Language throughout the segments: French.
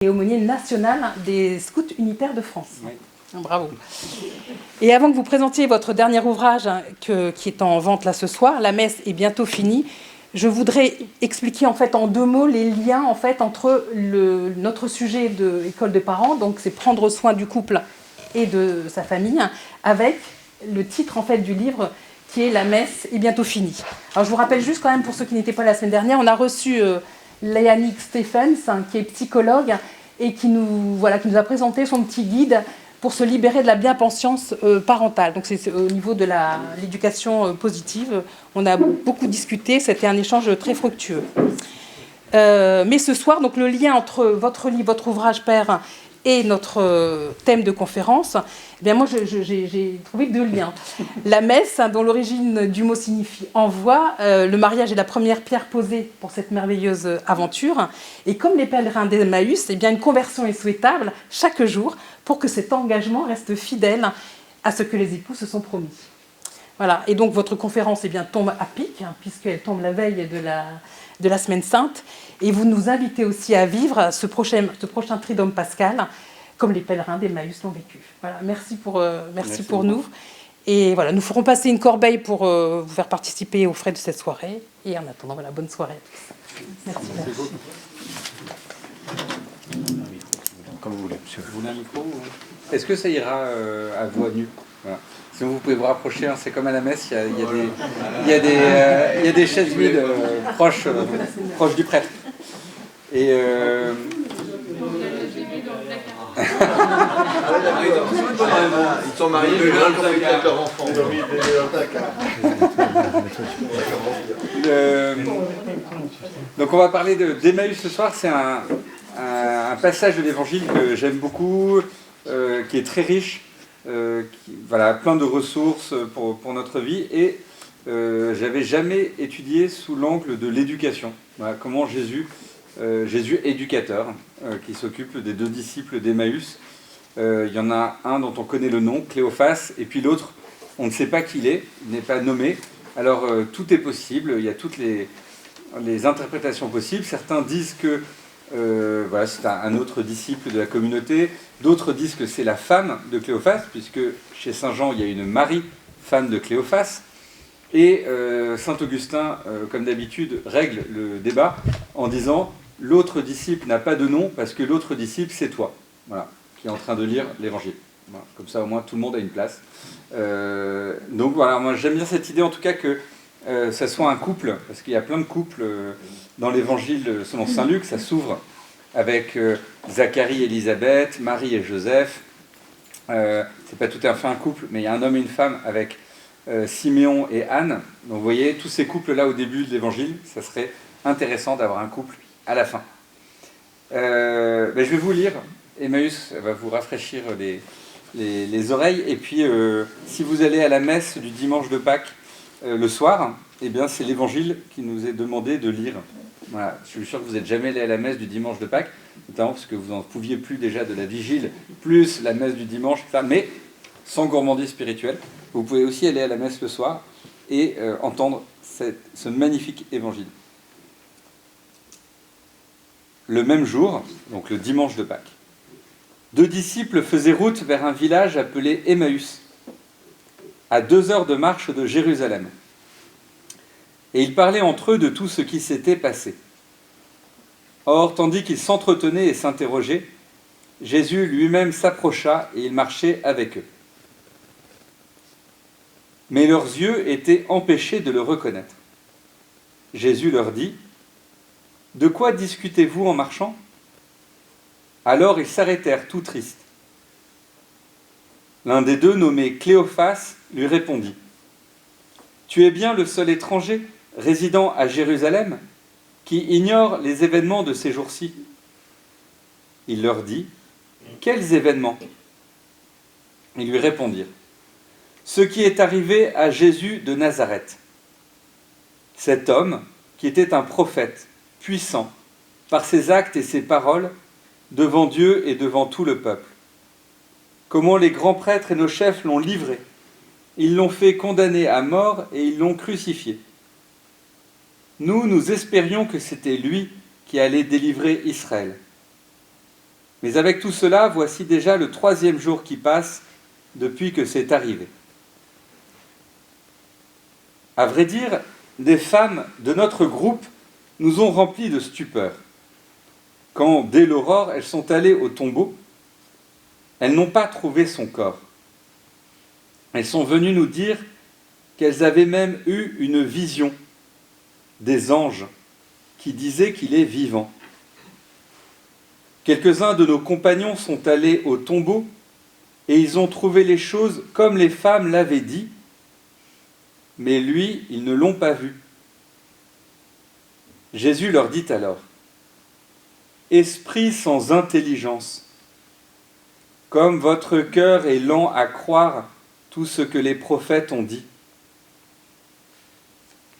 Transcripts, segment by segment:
et aumônier national des scouts unitaires de France. Oui. Bravo. Et avant que vous présentiez votre dernier ouvrage qui est en vente là ce soir, La messe est bientôt finie, je voudrais expliquer en fait en 2 mots les liens en fait entre notre sujet de école de parents, donc c'est prendre soin du couple et de sa famille, avec le titre en fait du livre qui est La messe est bientôt finie. Alors je vous rappelle juste quand même pour ceux qui n'étaient pas la semaine dernière, on a reçu Léanique Stephens qui est psychologue et qui nous a présenté son petit guide pour se libérer de la bien-pensance parentale. Donc c'est au niveau de l'éducation positive. On a beaucoup discuté, c'était un échange très fructueux. Mais ce soir, donc, le lien entre votre livre, votre ouvrage père et notre thème de conférence, eh bien moi j'ai trouvé 2 liens. La messe, dont l'origine du mot signifie envoi, le mariage est la première pierre posée pour cette merveilleuse aventure. Et comme les pèlerins d'Emmaüs, eh bien une conversion est souhaitable chaque jour pour que cet engagement reste fidèle à ce que les époux se sont promis. Voilà. Et donc votre conférence eh bien, tombe à pic, puisqu'elle tombe la veille de la Semaine Sainte. Et vous nous invitez aussi à vivre ce prochain Triduum pascal, comme les pèlerins d'Emmaüs l'ont vécu. Voilà, merci pour nous. Et voilà, nous ferons passer une corbeille pour vous faire participer aux frais de cette soirée. Et en attendant, voilà, bonne soirée à tous. Merci. Comme vous voulez, monsieur. Vous voulez un micro ou... Est-ce que ça ira à voix nue? Voilà. Sinon, vous pouvez vous rapprocher, hein, c'est comme à la messe, il y a des chaises vides proches du prêtre. Et ils sont mariés, ils veulent communiquer avec leurs enfants. Donc on va parler d'Emmaüs ce soir. C'est un passage de l'évangile que j'aime beaucoup, qui est très riche, plein de ressources pour notre vie. Et j'avais jamais étudié sous l'angle de l'éducation. Voilà, comment Jésus éducateur, qui s'occupe des 2 disciples d'Emmaüs. Il y en a un dont on connaît le nom, Cléophas, et puis l'autre, on ne sait pas qui il n'est pas nommé. Alors tout est possible, il y a toutes les interprétations possibles. Certains disent que c'est un autre disciple de la communauté, d'autres disent que c'est la femme de Cléophas, puisque chez Saint Jean, il y a une Marie, femme de Cléophas. Et Saint Augustin, comme d'habitude, règle le débat en disant « l'autre disciple n'a pas de nom parce que l'autre disciple, c'est toi ». Voilà, qui est en train de lire l'Évangile. Voilà, comme ça, au moins, tout le monde a une place. Donc voilà, moi j'aime bien cette idée, en tout cas, que ça soit un couple, parce qu'il y a plein de couples dans l'Évangile selon Saint Luc. Ça s'ouvre avec Zacharie et Élisabeth, Marie et Joseph. C'est pas tout à fait un couple, mais il y a un homme et une femme avec Siméon et Anne. Donc vous voyez, tous ces couples-là au début de l'Évangile, ça serait intéressant d'avoir un couple à la fin. Je vais vous lire. Emmaüs va vous rafraîchir les oreilles. Et puis, si vous allez à la messe du dimanche de Pâques le soir, eh bien, c'est l'Évangile qui nous est demandé de lire. Voilà. Je suis sûr que vous n'êtes jamais allé à la messe du dimanche de Pâques, notamment parce que vous n'en pouviez plus déjà de la vigile, plus la messe du dimanche, mais sans gourmandise spirituelle. Vous pouvez aussi aller à la messe le soir et entendre ce magnifique évangile. Le même jour, donc le dimanche de Pâques, 2 disciples faisaient route vers un village appelé Emmaüs, à 2 heures de marche de Jérusalem. Et ils parlaient entre eux de tout ce qui s'était passé. Or, tandis qu'ils s'entretenaient et s'interrogeaient, Jésus lui-même s'approcha et il marchait avec eux. Mais leurs yeux étaient empêchés de le reconnaître. Jésus leur dit : « De quoi discutez-vous en marchant ? » Alors ils s'arrêtèrent tout tristes. L'un des 2, nommé Cléophas, lui répondit : « Tu es bien le seul étranger résidant à Jérusalem qui ignore les événements de ces jours-ci. » Il leur dit : « Quels événements ? » Ils lui répondirent : « Ce qui est arrivé à Jésus de Nazareth. Cet homme, qui était un prophète, puissant, par ses actes et ses paroles, devant Dieu et devant tout le peuple. Comment les grands prêtres et nos chefs l'ont livré. Ils l'ont fait condamner à mort et ils l'ont crucifié. Nous espérions que c'était lui qui allait délivrer Israël. Mais avec tout cela, voici déjà le 3e jour qui passe depuis que c'est arrivé. À vrai dire, des femmes de notre groupe nous ont remplis de stupeur. Quand, dès l'aurore, elles sont allées au tombeau, elles n'ont pas trouvé son corps. Elles sont venues nous dire qu'elles avaient même eu une vision des anges qui disaient qu'il est vivant. Quelques-uns de nos compagnons sont allés au tombeau et ils ont trouvé les choses comme les femmes l'avaient dit, mais lui, ils ne l'ont pas vu. Jésus leur dit alors, « Esprit sans intelligence, comme votre cœur est lent à croire tout ce que les prophètes ont dit.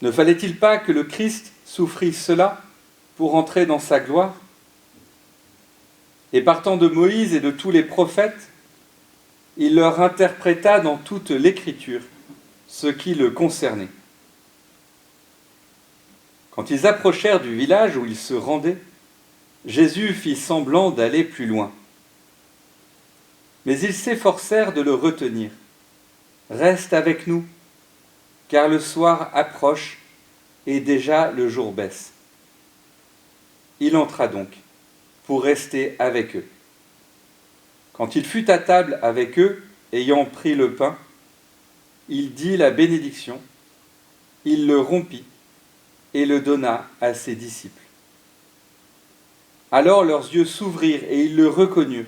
Ne fallait-il pas que le Christ souffrisse cela pour entrer dans sa gloire ? Et partant de Moïse et de tous les prophètes, il leur interpréta dans toute l'Écriture ce qui le concernait. Quand ils approchèrent du village où ils se rendaient, Jésus fit semblant d'aller plus loin. Mais ils s'efforcèrent de le retenir. « Reste avec nous, car le soir approche et déjà le jour baisse. » Il entra donc pour rester avec eux. Quand il fut à table avec eux, ayant pris le pain, il dit la bénédiction, il le rompit et le donna à ses disciples. Alors leurs yeux s'ouvrirent et ils le reconnurent,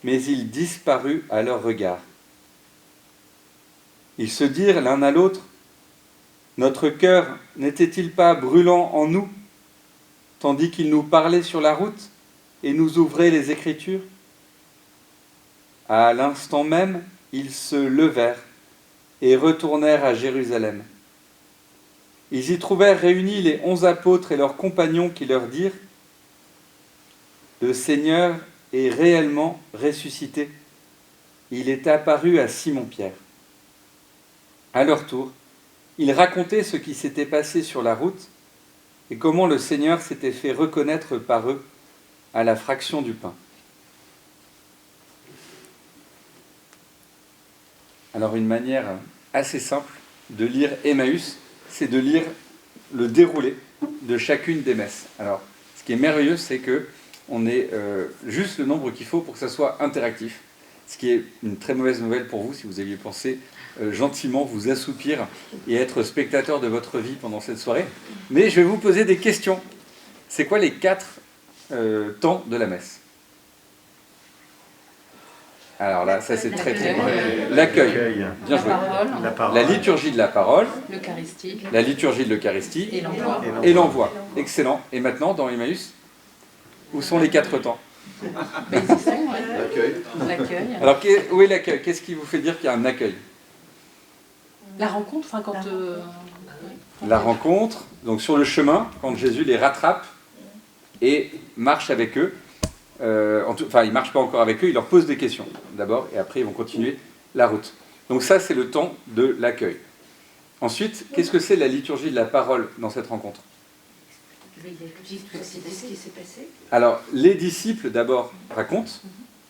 mais il disparut à leur regard. Ils se dirent l'un à l'autre, « Notre cœur n'était-il pas brûlant en nous, tandis qu'il nous parlait sur la route et nous ouvrait les Écritures ?» À l'instant même, ils se levèrent et retournèrent à Jérusalem. Ils y trouvèrent réunis les 11 apôtres et leurs compagnons qui leur dirent « Le Seigneur est réellement ressuscité. Il est apparu à Simon-Pierre. » À leur tour, ils racontaient ce qui s'était passé sur la route et comment le Seigneur s'était fait reconnaître par eux à la fraction du pain. Alors une manière assez simple de lire Emmaüs, c'est de lire le déroulé de chacune des messes. Alors, ce qui est merveilleux, c'est qu'on ait juste le nombre qu'il faut pour que ça soit interactif, ce qui est une très mauvaise nouvelle pour vous si vous aviez pensé gentiment vous assoupir et être spectateur de votre vie pendant cette soirée. Mais je vais vous poser des questions. C'est quoi les 4 temps de la messe ? Alors là, ça c'est très très bon. L'accueil, bien joué. La liturgie de la parole, la liturgie de l'Eucharistie et l'envoi. Excellent. Et maintenant, dans Emmaüs, où sont les 4 temps ? L'accueil. Alors, où est l'accueil ? Qu'est-ce qui vous fait dire qu'il y a un accueil ? La rencontre, enfin quand... La rencontre, donc sur le chemin, quand Jésus les rattrape et marche avec eux. Il ne marche pas encore avec eux, il leur pose des questions d'abord, et après ils vont continuer la route. Donc ça, c'est le temps de l'accueil. Ensuite, qu'est-ce que c'est la liturgie de la parole dans cette rencontre ? Ce qui s'est passé. Alors, les disciples d'abord racontent,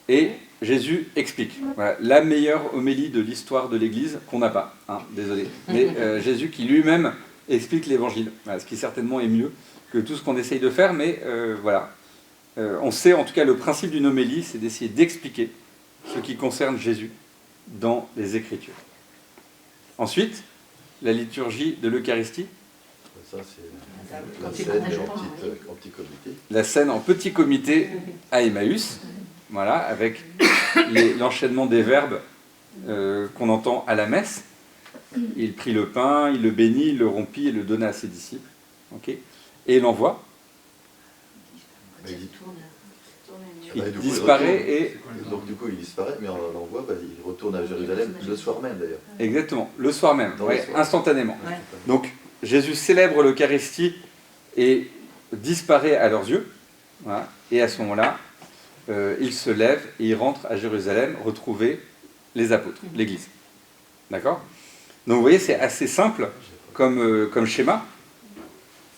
et Jésus explique. Voilà, la meilleure homélie de l'histoire de l'Église, qu'on n'a pas, désolé. Mais Jésus qui lui-même explique l'Évangile, voilà, ce qui certainement est mieux que tout ce qu'on essaye de faire, mais voilà. On sait en tout cas le principe d'une homélie, c'est d'essayer d'expliquer ce qui concerne Jésus dans les Écritures. Ensuite, la liturgie de l'Eucharistie. Ça, c'est la scène en petit comité. La scène en petit comité à Emmaüs, voilà, avec l'enchaînement des verbes qu'on entend à la messe. Il prit le pain, il le bénit, il le rompit et le donna à ses disciples. Okay. Et l'envoi. Il disparaît et... Donc du coup il disparaît, mais on l'envoie, il retourne à Jérusalem le soir même d'ailleurs. Exactement, le soir même, ouais, soir. Instantanément. Ouais. Donc Jésus célèbre l'Eucharistie et disparaît à leurs yeux. Voilà. Et à ce moment-là, il se lève et il rentre à Jérusalem retrouver les apôtres, l'Église. D'accord ? Donc vous voyez, c'est assez simple comme schéma.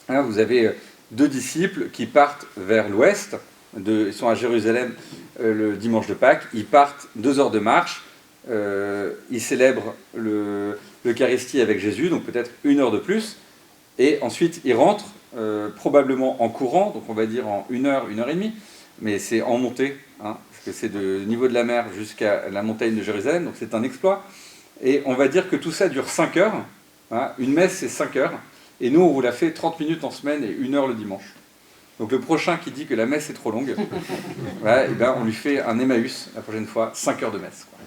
Hein, vous avez 2 disciples qui partent vers l'ouest ils sont à Jérusalem le dimanche de Pâques, ils partent 2 heures de marche, ils célèbrent l'Eucharistie avec Jésus, donc peut-être 1 heure de plus, et ensuite ils rentrent, probablement en courant, donc on va dire en 1 heure, 1 heure et demie, mais c'est en montée, hein, parce que c'est du niveau de la mer jusqu'à la montagne de Jérusalem, donc c'est un exploit. Et on va dire que tout ça dure 5 heures, hein, une messe c'est 5 heures, et nous on vous l'a fait 30 minutes en semaine et 1 heure le dimanche. Donc le prochain qui dit que la messe est trop longue, voilà, et ben on lui fait un Emmaüs la prochaine fois, 5 heures de messe. Quoi.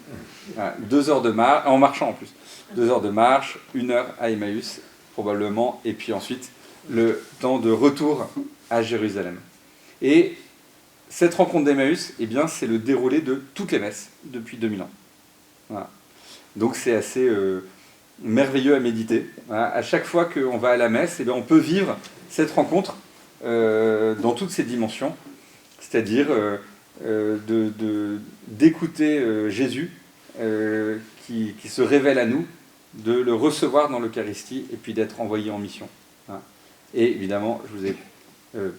Voilà, 2 heures de marche, en marchant en plus, 2 heures de marche, 1 heure à Emmaüs probablement, et puis ensuite le temps de retour à Jérusalem. Et cette rencontre d'Emmaüs, eh bien, c'est le déroulé de toutes les messes depuis 2000 ans. Voilà. Donc c'est assez merveilleux à méditer. Voilà. À chaque fois qu'on va à la messe, eh bien, on peut vivre cette rencontre dans toutes ses dimensions, c'est-à-dire d'écouter Jésus qui se révèle à nous, de le recevoir dans l'Eucharistie et puis d'être envoyé en mission. Voilà. Et évidemment, je vous ai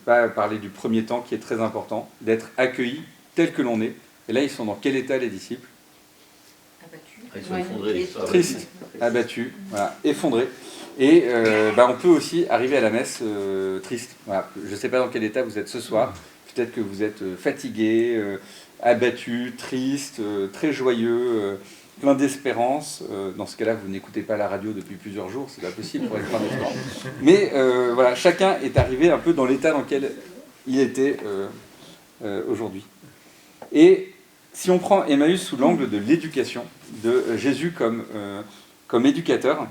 pas parlé du premier temps qui est très important, d'être accueillis tel que l'on est. Et là, ils sont dans quel état les disciples? Ils sont effondrés, ils sont Tristes, abattus, voilà, effondrés. Et on peut aussi arriver à la messe triste. Voilà. Je ne sais pas dans quel état vous êtes ce soir. Peut-être que vous êtes fatigué, abattu, triste, très joyeux, plein d'espérance. Dans ce cas-là, vous n'écoutez pas la radio depuis plusieurs jours, c'est pas possible pour être plein d'espoir. Mais voilà, chacun est arrivé un peu dans l'état dans lequel il était aujourd'hui. Et si on prend Emmaüs sous l'angle de l'éducation, de Jésus comme éducateur,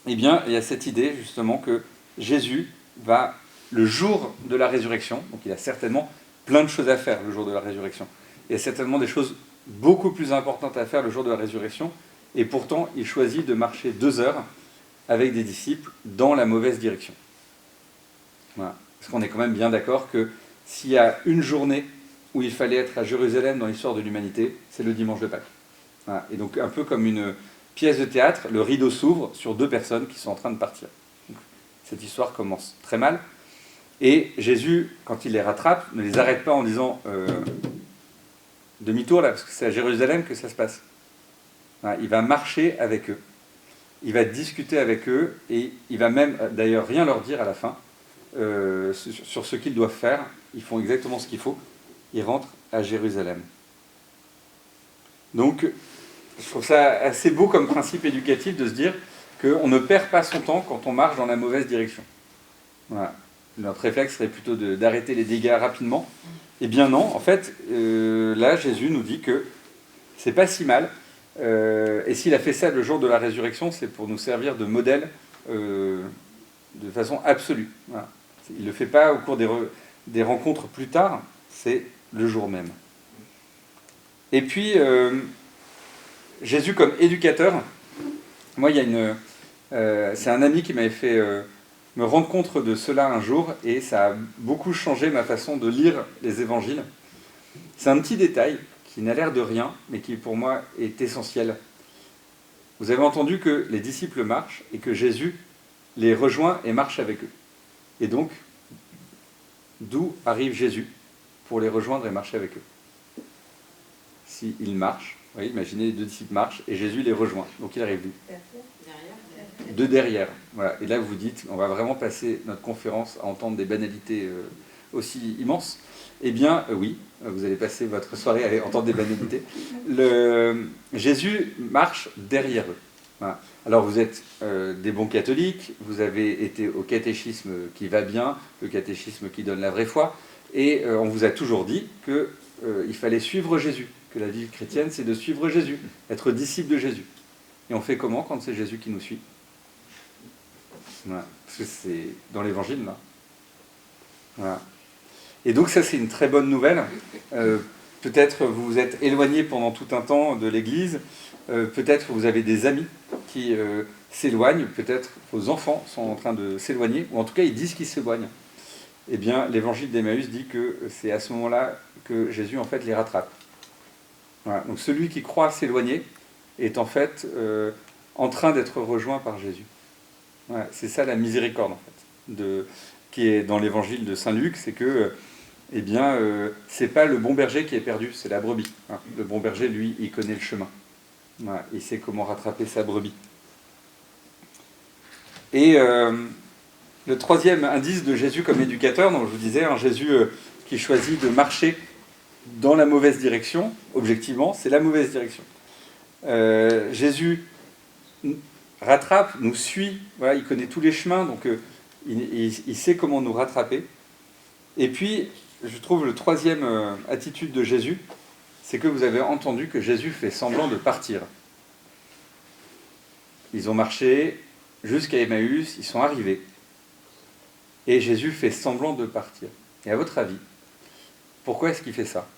eh bien, il y a cette idée justement que Jésus va, le jour de la résurrection, donc il a certainement plein de choses à faire le jour de la résurrection, il y a certainement des choses beaucoup plus importantes à faire le jour de la résurrection, et pourtant il choisit de marcher 2 heures avec des disciples dans la mauvaise direction. Voilà. Parce qu'on est quand même bien d'accord que s'il y a une journée où il fallait être à Jérusalem dans l'histoire de l'humanité, c'est le dimanche de Pâques. Voilà. Et donc un peu comme une pièce de théâtre, le rideau s'ouvre sur 2 personnes qui sont en train de partir. Donc, cette histoire commence très mal. Et Jésus, quand il les rattrape, ne les arrête pas en disant demi-tour là, parce que c'est à Jérusalem que ça se passe. Voilà. Il va marcher avec eux. Il va discuter avec eux et il va même d'ailleurs rien leur dire à la fin sur ce qu'ils doivent faire. Ils font exactement ce qu'il faut. Ils rentrent à Jérusalem. Donc, je trouve ça assez beau comme principe éducatif de se dire qu'on ne perd pas son temps quand on marche dans la mauvaise direction. Voilà. Notre réflexe serait plutôt d'arrêter les dégâts rapidement. Eh bien non, en fait, là, Jésus nous dit que c'est pas si mal. Et s'il a fait ça le jour de la résurrection, c'est pour nous servir de modèle de façon absolue. Voilà. Il ne le fait pas au cours des rencontres plus tard, c'est le jour même. Et puis, Jésus comme éducateur, moi, c'est un ami qui m'avait fait me rendre compte de cela un jour, et ça a beaucoup changé ma façon de lire les évangiles. C'est un petit détail qui n'a l'air de rien, mais qui pour moi est essentiel. Vous avez entendu que les disciples marchent et que Jésus les rejoint et marche avec eux. Et donc, d'où arrive Jésus pour les rejoindre et marcher avec eux? S'ils marchent, vous voyez, imaginez les 2 disciples marchent et Jésus les rejoint. Donc il arrive d'où? De derrière. Voilà. Et là vous vous dites, on va vraiment passer notre conférence à entendre des banalités aussi immenses. Eh bien oui, vous allez passer votre soirée à entendre des banalités. Jésus marche derrière eux. Voilà. Alors vous êtes des bons catholiques, vous avez été au catéchisme qui va bien, le catéchisme qui donne la vraie foi, et on vous a toujours dit qu'il fallait suivre Jésus, que la vie chrétienne c'est de suivre Jésus, être disciple de Jésus. Et on fait comment quand c'est Jésus qui nous suit? Voilà. Parce que c'est dans l'évangile là. Voilà. Et donc ça c'est une très bonne nouvelle. Peut-être vous vous êtes éloigné pendant tout un temps de l'église, peut-être vous avez des amis qui s'éloignent, peut-être vos enfants sont en train de s'éloigner, ou en tout cas ils disent qu'ils s'éloignent. Eh bien l'évangile d'Emmaüs dit que c'est à ce moment-là que Jésus en fait les rattrape. Voilà. Donc celui qui croit s'éloigner est en fait en train d'être rejoint par Jésus. Voilà. C'est ça la miséricorde en fait, qui est dans l'évangile de Saint Luc, c'est que eh bien, c'est pas le bon berger qui est perdu, c'est la brebis. Hein. Le bon berger, lui, il connaît le chemin. Voilà, il sait comment rattraper sa brebis. Et le troisième indice de Jésus comme éducateur, donc je vous disais, un Jésus qui choisit de marcher dans la mauvaise direction, objectivement, c'est la mauvaise direction. Jésus rattrape, nous suit, voilà, il connaît tous les chemins, donc il sait comment nous rattraper. Et puis, je trouve le troisième attitude de Jésus, c'est que vous avez entendu que Jésus fait semblant de partir. Ils ont marché jusqu'à Emmaüs, ils sont arrivés. Et Jésus fait semblant de partir. Et à votre avis, pourquoi est-ce qu'il fait ça?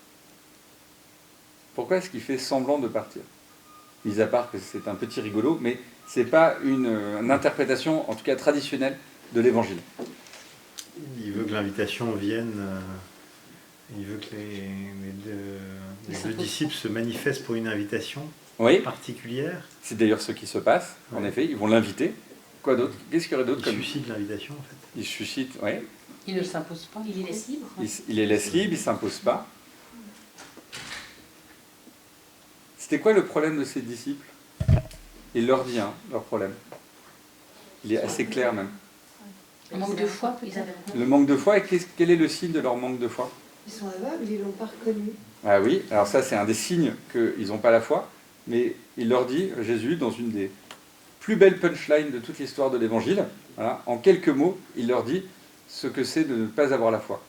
Pourquoi est-ce qu'il fait semblant de partir? Mis à part que c'est un petit rigolo, mais ce n'est pas une interprétation, en tout cas traditionnelle, de l'Évangile. Il veut que l'invitation vienne, il veut que les deux disciples se manifestent pour une invitation particulière. C'est d'ailleurs ce qui se passe, en effet, ils vont l'inviter. Quoi d'autre? Qu'est-ce qu'il y aurait d'autre comme... Il suscite l'invitation, en fait. Il suscite, oui. Il ne s'impose pas. Il les laisse libres. Il les laisse libres, il ne s'impose pas. C'était quoi le problème de ces disciples? Il leur dit, hein, leur problème. Il est assez clair même. Le manque de foi, Le manque de foi, et quel est le signe de leur manque de foi? Ils sont aveugles, ils ne l'ont pas reconnu. Ah oui, alors ça c'est un des signes qu'ils n'ont pas la foi, mais il leur dit, Jésus, dans une des plus belles punchlines de toute l'histoire de l'Évangile, voilà, en quelques mots, il leur dit ce que c'est de ne pas avoir la foi.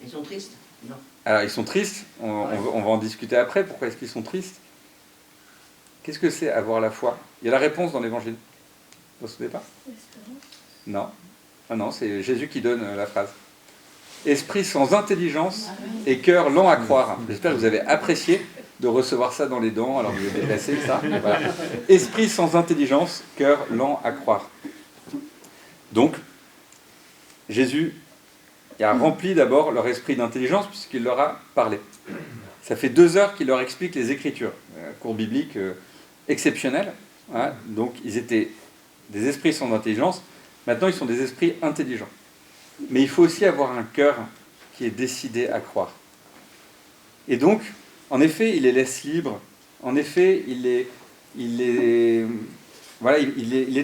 Ils sont tristes? Non. Alors ils sont tristes, on va en discuter après, pourquoi est-ce qu'ils sont tristes? Qu'est-ce que c'est avoir la foi? Il y a la réponse dans l'Évangile. Vous vous souvenez pas? Non. Ah non, c'est Jésus qui donne la phrase. Esprit sans intelligence et cœur lent à croire. J'espère que vous avez apprécié de recevoir ça dans les dents, alors que vous avez déplacé ça. Voilà. Esprit sans intelligence, cœur lent à croire. Donc, Jésus a rempli d'abord leur esprit d'intelligence puisqu'il leur a parlé. Ça fait 2 heures qu'il leur explique les Écritures. Cours biblique exceptionnel. Hein. Donc, ils étaient des esprits sans intelligence. Maintenant, ils sont des esprits intelligents. Mais il faut aussi avoir un cœur qui est décidé à croire. Et donc, en effet, il les laisse libres. En effet, il les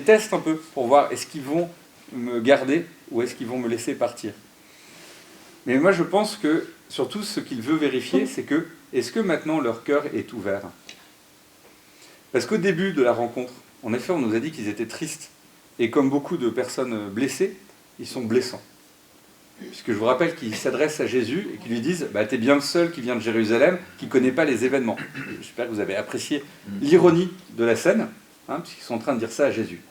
teste un peu pour voir est-ce qu'ils vont me garder ou est-ce qu'ils vont me laisser partir. Mais moi, je pense que, surtout, ce qu'il veut vérifier, c'est que, est-ce que maintenant leur cœur est ouvert? Parce qu'au début de la rencontre, en effet, on nous a dit qu'ils étaient tristes. Et comme beaucoup de personnes blessées, ils sont blessants. Puisque je vous rappelle qu'ils s'adressent à Jésus et qu'ils lui disent « T'es bien le seul qui vient de Jérusalem, qui ne connaît pas les événements. » J'espère que vous avez apprécié l'ironie de la scène, hein, puisqu'ils sont en train de dire ça à Jésus.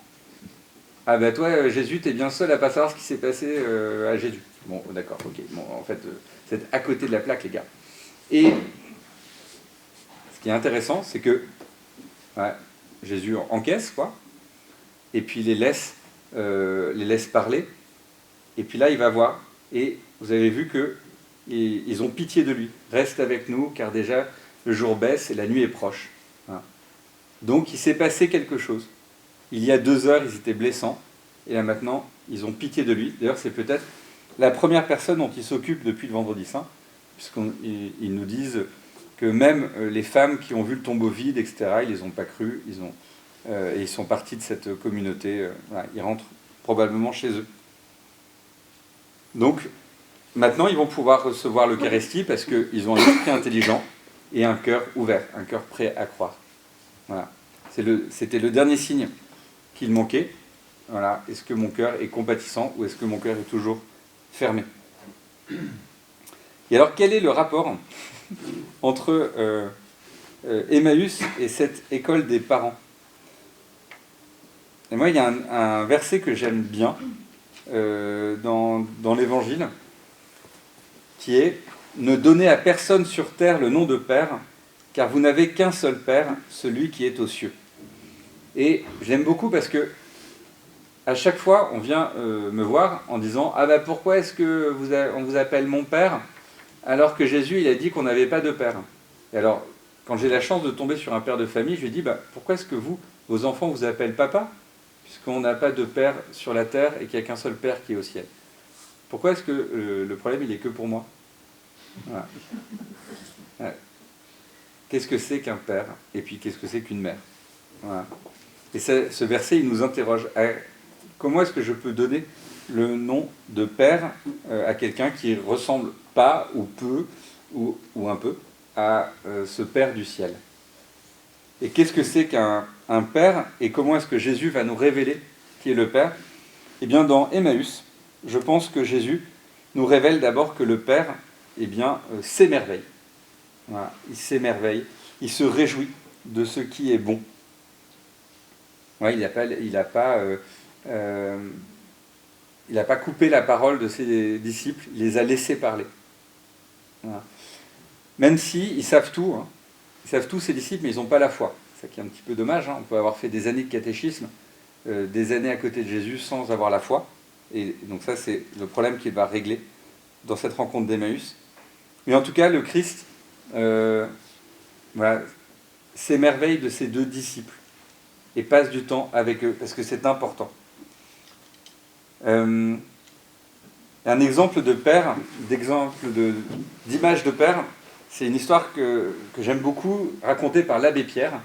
« Ah toi, Jésus, t'es bien le seul à pas savoir ce qui s'est passé à Jésus. » Bon, d'accord, ok. Bon, en fait, vous êtes à côté de la plaque, les gars. Et ce qui est intéressant, c'est que Jésus encaisse, quoi, et puis les laisse parler, et puis là, il va voir. Et vous avez vu qu'ils ont pitié de lui. Reste avec nous, car déjà le jour baisse et la nuit est proche. Hein. Donc il s'est passé quelque chose. Il y a 2 heures, ils étaient blessants. Et là maintenant, ils ont pitié de lui. D'ailleurs, c'est peut-être la première personne dont ils s'occupent depuis le Vendredi Saint, puisqu'ils nous disent que même les femmes qui ont vu le tombeau vide, etc., ils ne les ont pas cru. Et ils sont partis de cette communauté. Voilà, ils rentrent probablement chez eux. Donc, maintenant, ils vont pouvoir recevoir l'Eucharistie parce qu'ils ont un esprit intelligent et un cœur ouvert, un cœur prêt à croire. Voilà. C'était le dernier signe qu'il manquait. Voilà. Est-ce que mon cœur est compatissant ou est-ce que mon cœur est toujours fermé? Et alors, quel est le rapport entre Emmaüs et cette école des parents? Et moi, il y a un verset que j'aime bien dans l'Évangile, qui est « Ne donnez à personne sur terre le nom de Père, car vous n'avez qu'un seul Père, celui qui est aux cieux. » Et je l'aime beaucoup parce que à chaque fois, on vient me voir en disant « Ah pourquoi est-ce que on vous appelle mon Père, alors que Jésus, il a dit qu'on n'avait pas de Père ?» Et alors, quand j'ai la chance de tomber sur un père de famille, je lui dis « Pourquoi est-ce que vos enfants vous appellent papa ? Puisqu'on n'a pas de Père sur la terre et qu'il n'y a qu'un seul Père qui est au ciel. » Pourquoi est-ce que le problème, il est que pour moi? Voilà. Ouais. Qu'est-ce que c'est qu'un père? Et puis, qu'est-ce que c'est qu'une mère? Voilà. Et ce verset, il nous interroge. Comment est-ce que je peux donner le nom de père à quelqu'un qui ressemble pas, ou peu, ou un peu, à ce Père du ciel? Et qu'est-ce que c'est qu'un père? Et comment est-ce que Jésus va nous révéler qui est le Père? Eh bien, dans Emmaüs, je pense que Jésus nous révèle d'abord que le Père, eh bien, s'émerveille. Voilà, il s'émerveille, il se réjouit de ce qui est bon. Ouais, il n'a pas coupé la parole de ses disciples, il les a laissés parler. Voilà. Même si ils savent tout, hein. Ils savent tous, ces disciples, mais ils n'ont pas la foi. C'est ça qui est un petit peu dommage. Hein. On peut avoir fait des années de catéchisme, des années à côté de Jésus sans avoir la foi. Et donc ça, c'est le problème qu'il va régler dans cette rencontre d'Emmaüs. Mais en tout cas, le Christ voilà, s'émerveille de ses deux disciples et passe du temps avec eux, parce que c'est important. Un exemple de père, d'image de père, c'est une histoire que j'aime beaucoup, racontée par l'abbé Pierre,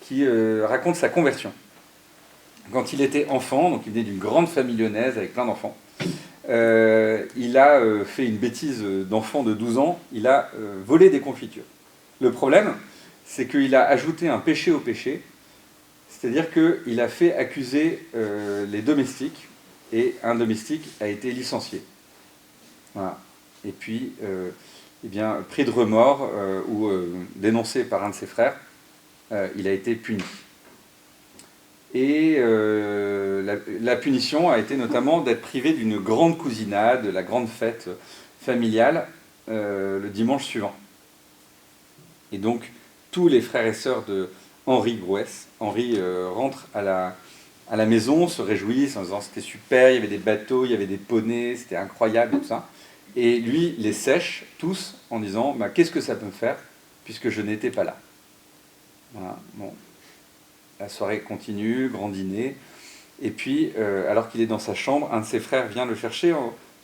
qui raconte sa conversion. Quand il était enfant, donc il venait d'une grande famille lyonnaise avec plein d'enfants, il a fait une bêtise d'enfant de 12 ans, il a volé des confitures. Le problème, c'est qu'il a ajouté un péché au péché, c'est-à-dire qu'il a fait accuser les domestiques, et un domestique a été licencié. Voilà. Et puis, eh bien, pris de remords ou dénoncé par un de ses frères, il a été puni. Et la punition a été notamment d'être privé d'une grande cousinade, la grande fête familiale, le dimanche suivant. Et donc, tous les frères et sœurs de Henri Grouès, Henri rentre à la maison, se réjouissent en disant c'était super, il y avait des bateaux, il y avait des poneys, c'était incroyable et tout ça. Et lui les sèche tous en disant bah, qu'est-ce que ça peut me faire puisque je n'étais pas là. Voilà, bon. La soirée continue, grand dîner. Et puis, alors qu'il est dans sa chambre, un de ses frères vient le chercher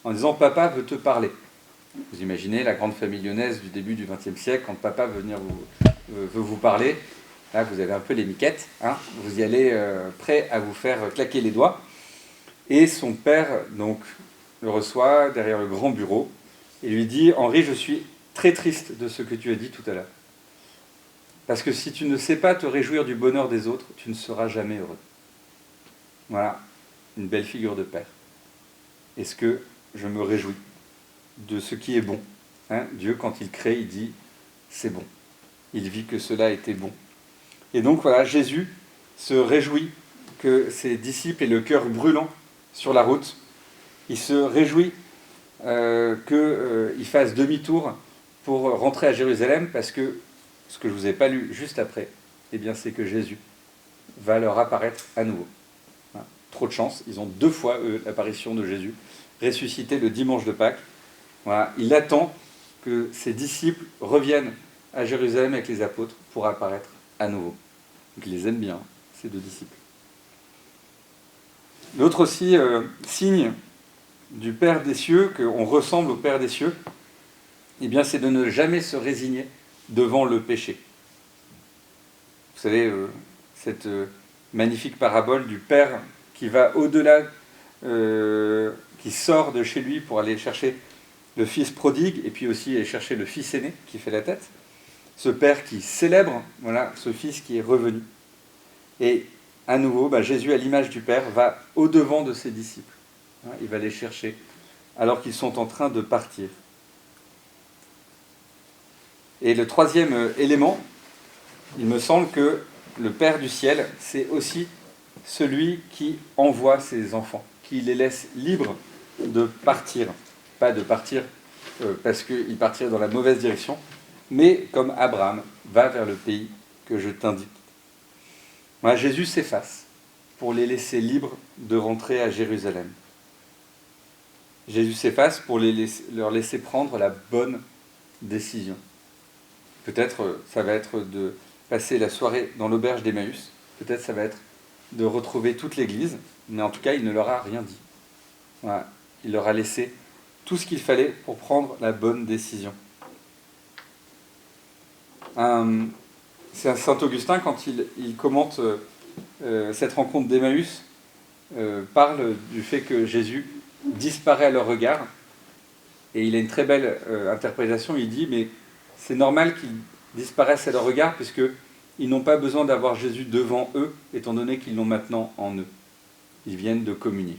en disant papa veut te parler. Vous imaginez la grande famille lyonnaise du début du XXe siècle, quand papa veut venir veut vous parler. Là, vous avez un peu les miquettes, hein, vous y allez prêt à vous faire claquer les doigts. Et son père, donc, le reçoit derrière le grand bureau et lui dit « Henri, je suis très triste de ce que tu as dit tout à l'heure. Parce que si tu ne sais pas te réjouir du bonheur des autres, tu ne seras jamais heureux. » Voilà, une belle figure de père. Est-ce que je me réjouis de ce qui est bon, hein? Dieu, quand il crée, il dit « c'est bon ». Il vit que cela était bon. Et donc voilà, Jésus se réjouit que ses disciples aient le cœur brûlant sur la route. Il se réjouit qu'ils fassent demi-tour pour rentrer à Jérusalem, parce que ce que je ne vous ai pas lu juste après, eh bien, c'est que Jésus va leur apparaître à nouveau. Voilà. Trop de chance, ils ont 2 fois l'apparition de Jésus, ressuscité le dimanche de Pâques. Voilà. Il attend que ses disciples reviennent à Jérusalem avec les apôtres pour apparaître à nouveau. Donc il les aime bien, ces 2 disciples. L'autre aussi signe du Père des cieux, qu'on ressemble au Père des cieux, eh bien, c'est de ne jamais se résigner devant le péché. Vous savez, cette magnifique parabole du Père qui va au-delà, qui sort de chez lui pour aller chercher le fils prodigue, et puis aussi aller chercher le fils aîné qui fait la tête. Ce Père qui célèbre, voilà, ce Fils qui est revenu. Et à nouveau, Jésus, à l'image du Père, va au-devant de ses disciples. Il va les chercher alors qu'ils sont en train de partir. Et le 3e élément, il me semble que le Père du ciel, c'est aussi celui qui envoie ses enfants, qui les laisse libres de partir. Pas de partir parce qu'ils partiraient dans la mauvaise direction, mais comme Abraham, va vers le pays que je t'indique. Voilà, Jésus s'efface pour les laisser libres de rentrer à Jérusalem. Jésus s'efface pour leur laisser prendre la bonne décision. Peut-être ça va être de passer la soirée dans l'auberge d'Emmaüs, peut-être ça va être de retrouver toute l'église, mais en tout cas il ne leur a rien dit. Voilà. il leur a laissé tout ce qu'il fallait pour prendre la bonne décision. C'est un Saint Augustin, quand il commente cette rencontre d'Emmaüs, parle du fait que Jésus disparaît à leur regard. Et il a une très belle interprétation. Il dit, mais c'est normal qu'ils disparaissent à leur regard, puisqu'ils n'ont pas besoin d'avoir Jésus devant eux, étant donné qu'ils l'ont maintenant en eux. Ils viennent de communier.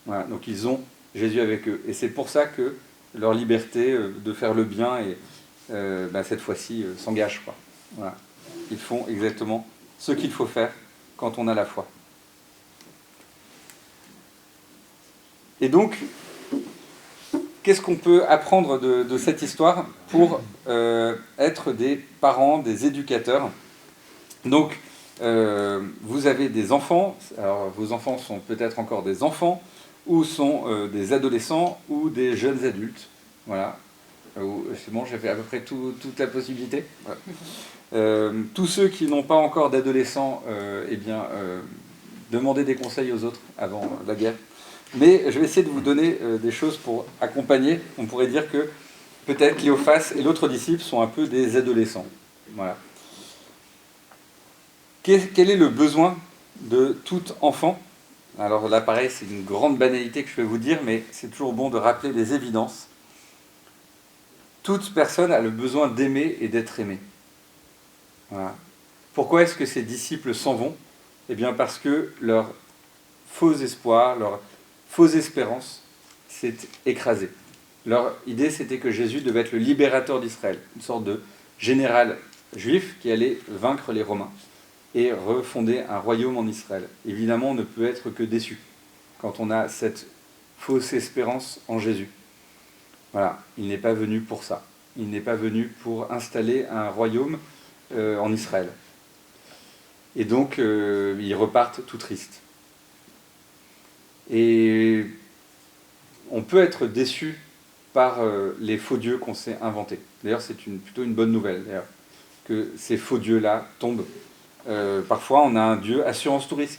Voilà, donc ils ont Jésus avec eux. Et c'est pour ça que leur liberté de faire le bien, et cette fois-ci, s'engage, quoi. Voilà. Ils font exactement ce qu'il faut faire quand on a la foi. Et donc, qu'est-ce qu'on peut apprendre de cette histoire pour être des parents, des éducateurs? Donc, vous avez des enfants. Alors, vos enfants sont peut-être encore des enfants, ou sont des adolescents, ou des jeunes adultes. Voilà. C'est bon, j'ai fait à peu près toute la possibilité. Voilà. Tous ceux qui n'ont pas encore d'adolescents, demandez des conseils aux autres avant la guerre. Mais je vais essayer de vous donner des choses pour accompagner. On pourrait dire que peut-être Cléophas et l'autre disciple sont un peu des adolescents. Voilà. Quel est le besoin de tout enfant? Alors là, pareil, c'est une grande banalité que je vais vous dire, mais c'est toujours bon de rappeler les évidences. Toute personne a le besoin d'aimer et d'être aimée. Voilà. Pourquoi est-ce que ces disciples s'en vont? Eh bien parce que leur faux espoir, leur fausse espérance s'est écrasée. Leur idée, c'était que Jésus devait être le libérateur d'Israël, une sorte de général juif qui allait vaincre les Romains et refonder un royaume en Israël. Évidemment, on ne peut être que déçu quand on a cette fausse espérance en Jésus. Voilà, il n'est pas venu pour ça. Il n'est pas venu pour installer un royaume en Israël. Et donc, ils repartent tout tristes. Et on peut être déçu par les faux dieux qu'on s'est inventés. D'ailleurs, c'est plutôt une bonne nouvelle, d'ailleurs, que ces faux dieux-là tombent. Parfois, on a un dieu assurance tout risque.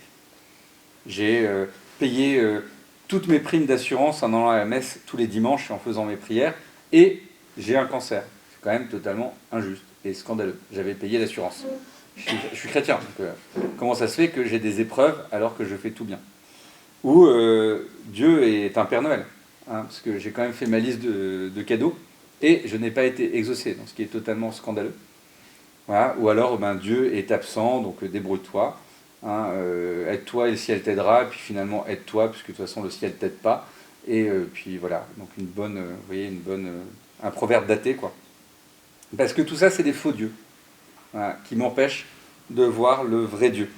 J'ai payé toutes mes primes d'assurance en allant à la messe tous les dimanches et en faisant mes prières, et j'ai un cancer. C'est quand même totalement injuste et scandaleux. J'avais payé l'assurance. Je suis chrétien, donc comment ça se fait que j'ai des épreuves alors que je fais tout bien? Ou Dieu est un Père Noël, hein, parce que j'ai quand même fait ma liste de cadeaux et je n'ai pas été exaucé, donc ce qui est totalement scandaleux. Voilà. Ou alors Dieu est absent, donc débrouille-toi, hein, aide-toi et le ciel t'aidera, et puis finalement aide-toi, puisque de toute façon le ciel t'aide pas, et puis voilà, donc une bonne, vous voyez, un proverbe daté, quoi. Parce que tout ça c'est des faux dieux, voilà, qui m'empêchent de voir le vrai Dieu.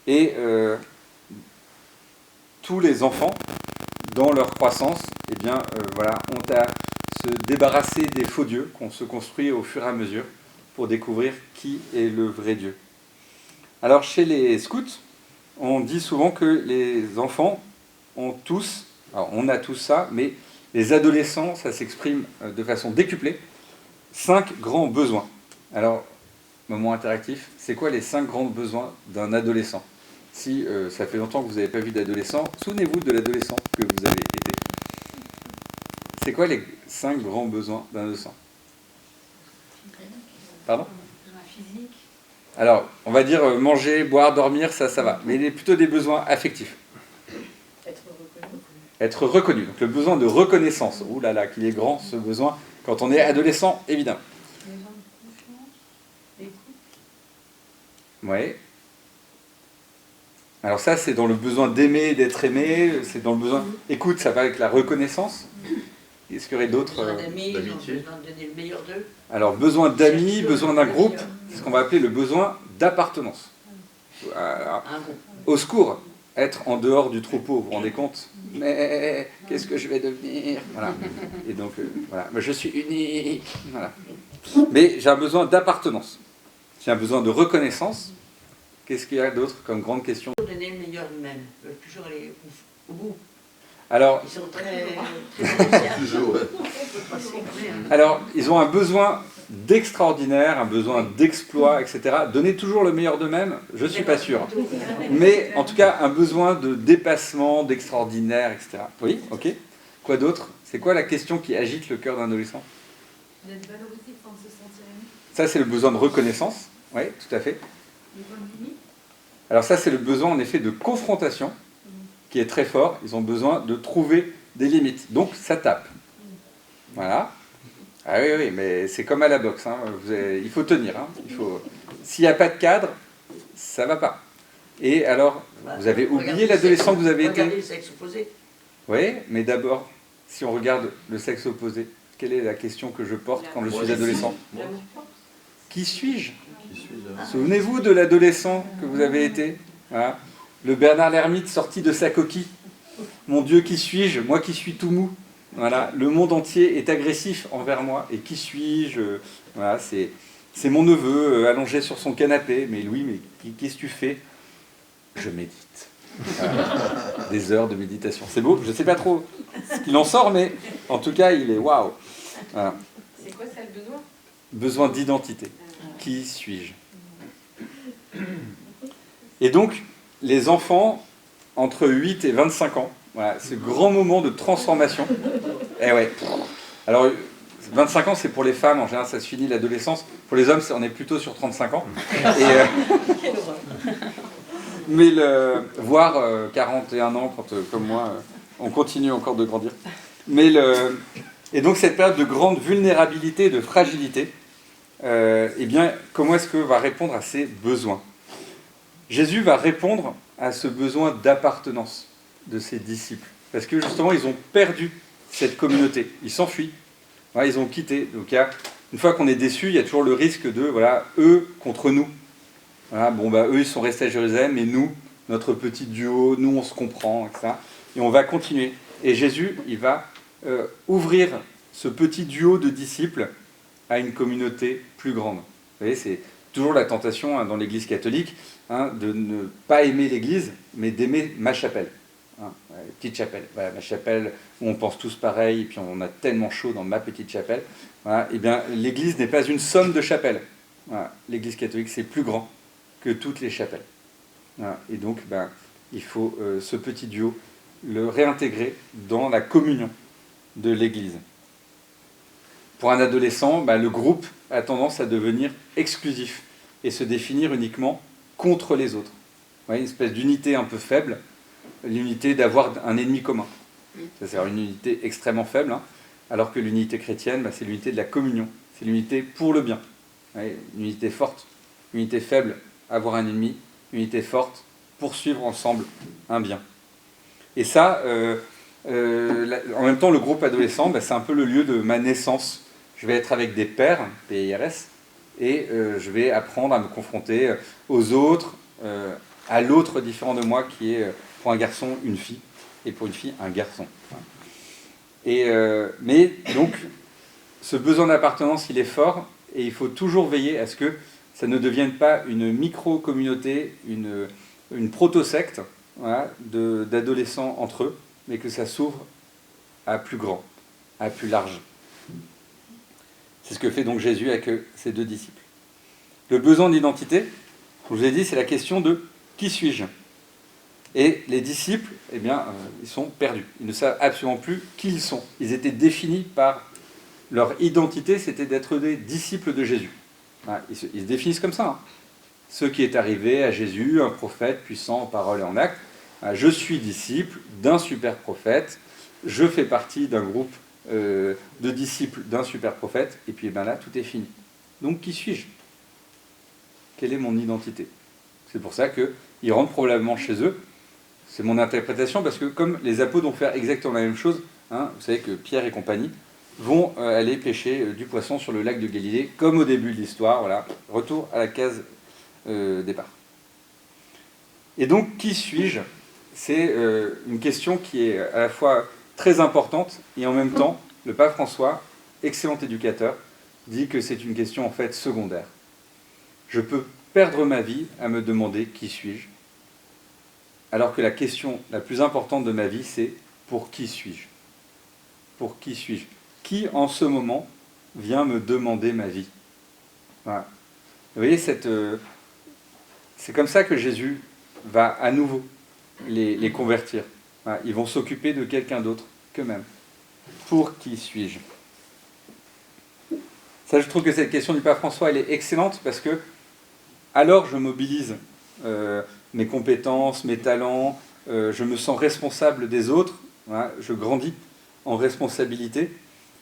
Et tous les enfants, dans leur croissance, ont à se débarrasser des faux dieux qu'on se construit au fur et à mesure pour découvrir qui est le vrai Dieu. Alors chez les scouts, on dit souvent que les enfants ont tous, alors on a tous ça, mais les adolescents, ça s'exprime de façon décuplée, 5 grands besoins. Alors, moment interactif, c'est quoi les 5 grands besoins d'un adolescent? Si ça fait longtemps que vous n'avez pas vu d'adolescent, souvenez-vous de l'adolescent que vous avez été. C'est quoi les 5 grands besoins d'un adolescent? Pardon? Physique. Alors, on va dire manger, boire, dormir, ça va. Mais il est plutôt des besoins affectifs. Être reconnu. Donc le besoin de reconnaissance. Ouh là là, qu'il est grand ce besoin quand on est adolescent, évidemment. Oui. Alors ça, c'est dans le besoin d'aimer, d'être aimé. C'est dans le besoin... Écoute, ça va avec la reconnaissance. Est-ce qu'il y aurait d'autres... Besoin d'amis, ils ont besoin de donner le meilleur d'eux. Alors, besoin d'amis, besoin d'un groupe, c'est ce qu'on va appeler le besoin d'appartenance. Au secours, être en dehors du troupeau, vous vous rendez compte? Mais qu'est-ce que je vais devenir? Voilà. Et donc, voilà. Mais je suis unique. Voilà. Mais j'ai un besoin d'appartenance. J'ai un besoin de reconnaissance. Qu'est-ce qu'il y a d'autre comme grande question? Donner le meilleur d'eux-mêmes. Ils veulent toujours aller au bout. Alors, ils sont très spéciaux. alors, ils ont un besoin d'extraordinaire, un besoin d'exploit, etc. Donner toujours le meilleur d'eux-mêmes, je ne suis pas sûr. Mais en tout cas, un besoin de dépassement, d'extraordinaire, etc. Oui, ok. Quoi d'autre? C'est quoi la question qui agite le cœur d'un adolescent? D'être valorisé sans se sentir aimé. Ça, c'est le besoin de reconnaissance. Oui, tout à fait. Les bonnes limites. Alors ça, c'est le besoin, en effet, de confrontation, qui est très fort. Ils ont besoin de trouver des limites. Donc, ça tape. Voilà. Ah oui, oui, mais c'est comme à la boxe. Hein. Il faut tenir. Hein. S'il n'y a pas de cadre, ça ne va pas. Et alors, vous avez oublié l'adolescent que vous avez été? Regardez le sexe opposé. Oui, mais d'abord, si on regarde le sexe opposé, quelle est la question que je porte quand je suis adolescent? Qui suis-je? Souvenez-vous de l'adolescent que vous avez été. Voilà. Le Bernard l'ermite sorti de sa coquille. Mon Dieu, qui suis-je? Moi qui suis tout mou. Voilà. Le monde entier est agressif envers moi. Et qui suis-je? Voilà, c'est mon neveu allongé sur son canapé. Mais Louis, mais qu'est-ce que tu fais? Je médite. Voilà. Des heures de méditation. C'est beau, je ne sais pas trop ce qu'il en sort, mais en tout cas, il est waouh. Voilà. C'est quoi ça le besoin? Besoin d'identité. Qui suis-je? Et donc, les enfants, entre 8 et 25 ans, voilà, ce grand moment de transformation. Eh ouais. Alors, 25 ans, c'est pour les femmes, en général, ça se finit l'adolescence. Pour les hommes, on est plutôt sur 35 ans. Mais voire 41 ans, quand, comme moi, on continue encore de grandir. Et donc, cette période de grande vulnérabilité, de fragilité, eh bien, comment est-ce que va répondre à ces besoins? Jésus va répondre à ce besoin d'appartenance de ses disciples. Parce que justement, ils ont perdu cette communauté. Ils s'enfuient. Voilà, ils ont quitté. Donc, une fois qu'on est déçu, il y a toujours le risque de, voilà, eux contre nous. Voilà, bon, bah, eux, ils sont restés à Jérusalem, mais nous, notre petit duo, nous, on se comprend, etc. Et on va continuer. Et Jésus, il va ouvrir ce petit duo de disciples à une communauté plus grande. Vous voyez, c'est toujours la tentation hein, dans l'Église catholique hein, de ne pas aimer l'Église, mais d'aimer ma chapelle. Hein, petite chapelle. Voilà, ma chapelle où on pense tous pareil, et puis on a tellement chaud dans ma petite chapelle. Voilà, et bien, l'Église n'est pas une somme de chapelles. Voilà, l'Église catholique, c'est plus grand que toutes les chapelles. Voilà, et donc, il faut ce petit duo le réintégrer dans la communion de l'Église. Pour un adolescent, le groupe a tendance à devenir exclusif et se définir uniquement contre les autres. Vous voyez, une espèce d'unité un peu faible, l'unité d'avoir un ennemi commun. C'est une unité extrêmement faible, hein, alors que l'unité chrétienne, c'est l'unité de la communion, c'est l'unité pour le bien. Vous voyez, une unité forte, une unité faible, avoir un ennemi, une unité forte, poursuivre ensemble un bien. Et ça, en même temps, le groupe adolescent, c'est un peu le lieu de ma naissance. Je vais être avec des pairs, PIRS, et je vais apprendre à me confronter aux autres, à l'autre différent de moi qui est pour un garçon une fille, et pour une fille un garçon. Mais donc, ce besoin d'appartenance, il est fort, et il faut toujours veiller à ce que ça ne devienne pas une micro-communauté, une proto-secte voilà, d'adolescents entre eux, mais que ça s'ouvre à plus grand, à plus large. C'est ce que fait donc Jésus avec ses deux disciples. Le besoin d'identité, je vous ai dit, c'est la question de qui suis-je? Et les disciples, eh bien, ils sont perdus. Ils ne savent absolument plus qui ils sont. Ils étaient définis par leur identité, c'était d'être des disciples de Jésus. Voilà, ils se définissent comme ça. Hein. Ce qui est arrivé à Jésus, un prophète puissant en parole et en acte. Je suis disciple d'un super prophète. Je fais partie d'un groupe de disciples d'un super prophète, et puis là, tout est fini. Donc, qui suis-je? Quelle est mon identité? C'est pour ça qu'ils rentrent probablement chez eux. C'est mon interprétation, parce que comme les apôtres vont faire exactement la même chose, hein, vous savez que Pierre et compagnie vont aller pêcher du poisson sur le lac de Galilée, comme au début de l'histoire. Voilà, retour à la case départ. Et donc, qui suis-je? C'est une question qui est à la fois très importante, et en même temps, le pape François, excellent éducateur, dit que c'est une question en fait secondaire. Je peux perdre ma vie à me demander qui suis-je, alors que la question la plus importante de ma vie, c'est pour qui suis-je? Pour qui suis-je? Qui en ce moment vient me demander ma vie? Voilà. Vous voyez, c'est comme ça que Jésus va à nouveau les convertir. Voilà. Ils vont s'occuper de quelqu'un d'autre qu'eux-mêmes. Pour qui suis-je? Ça, je trouve que cette question du pape François, elle est excellente parce que alors je mobilise mes compétences, mes talents, je me sens responsable des autres, voilà, je grandis en responsabilité,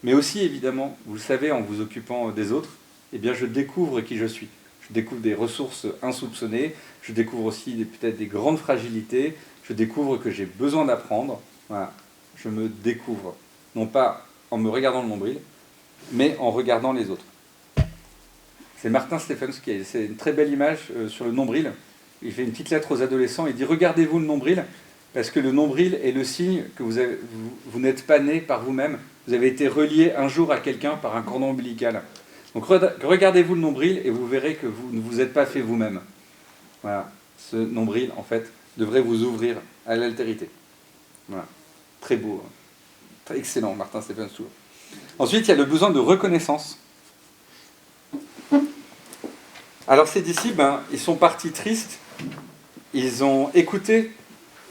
mais aussi évidemment, vous le savez, en vous occupant des autres, eh bien je découvre qui je suis. Je découvre des ressources insoupçonnées, je découvre aussi peut-être des grandes fragilités, je découvre que j'ai besoin d'apprendre, voilà, je me découvre, non pas en me regardant le nombril, mais en regardant les autres. C'est Martin Stephens qui a, c'est une très belle image sur le nombril. Il fait une petite lettre aux adolescents, il dit « Regardez-vous le nombril, parce que le nombril est le signe que vous n'êtes pas né par vous-même, vous avez été relié un jour à quelqu'un par un cordon ombilical. Donc regardez-vous le nombril et vous verrez que vous ne vous êtes pas fait vous-même. » Voilà. Ce nombril, en fait, devrait vous ouvrir à l'altérité. Voilà. Très beau. Hein. Très excellent, Martin Stephens. Ensuite, il y a le besoin de reconnaissance. Alors ces disciples, ils sont partis tristes, ils ont écouté